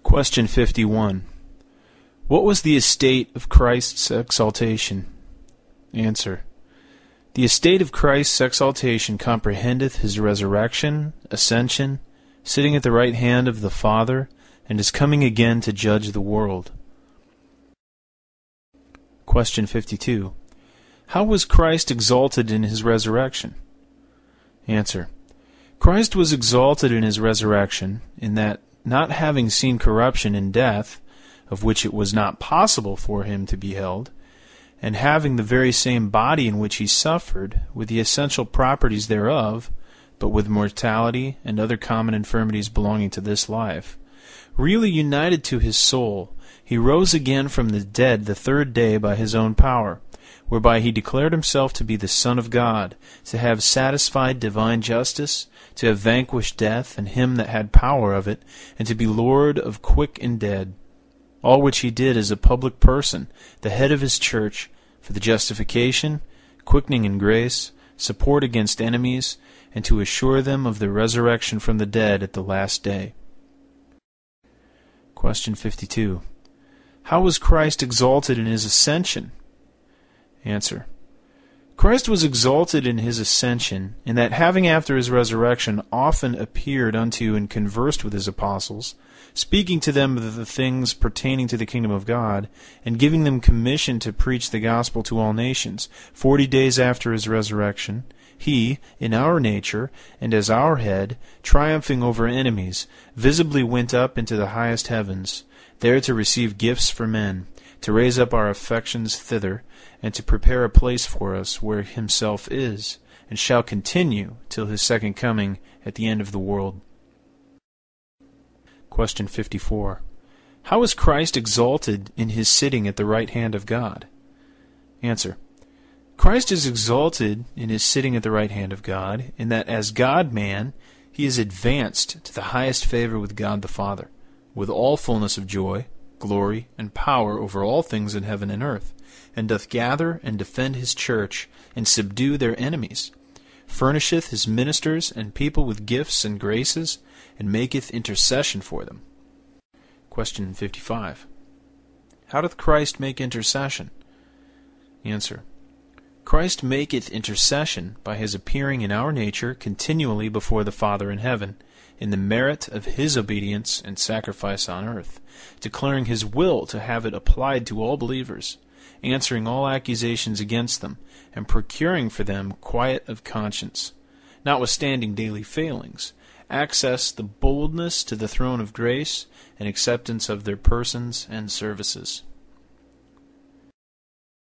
Question 51. What was the estate of Christ's exaltation? Answer. The estate of Christ's exaltation comprehendeth his resurrection, ascension, sitting at the right hand of the Father, and is coming again to judge the world. Question 52. How was Christ exalted in his resurrection? Answer. Christ was exalted in his resurrection, in that, not having seen corruption in death, of which it was not possible for him to be held, and having the very same body in which he suffered, with the essential properties thereof, but with mortality and other common infirmities belonging to this life, really united to his soul, he rose again from the dead the third day by his own power, whereby he declared himself to be the Son of God, to have satisfied divine justice, to have vanquished death and him that had power of it, and to be Lord of quick and dead. All which he did as a public person, the head of his church, for the justification, quickening in grace, support against enemies, and to assure them of the resurrection from the dead at the last day. Question 52. How was Christ exalted in his ascension? Answer. Christ was exalted in his ascension, in that having after his resurrection often appeared unto and conversed with his apostles, speaking to them of the things pertaining to the kingdom of God, and giving them commission to preach the gospel to all nations, 40 days after his resurrection, he, in our nature, and as our head, triumphing over enemies, visibly went up into the highest heavens, there to receive gifts for men, to raise up our affections thither, and to prepare a place for us where himself is, and shall continue till his second coming at the end of the world. Question 54. How is Christ exalted in his sitting at the right hand of God? Answer. Christ is exalted in his sitting at the right hand of God, in that as God-man, he is advanced to the highest favor with God the Father, with all fullness of joy, glory, and power over all things in heaven and earth, and doth gather and defend his church, and subdue their enemies, furnisheth his ministers and people with gifts and graces, and maketh intercession for them. Question 55. How doth Christ make intercession? Answer. Christ maketh intercession by his appearing in our nature continually before the Father in heaven, in the merit of his obedience and sacrifice on earth, declaring his will to have it applied to all believers, answering all accusations against them, and procuring for them quiet of conscience, notwithstanding daily failings, access the boldness to the throne of grace, and acceptance of their persons and services.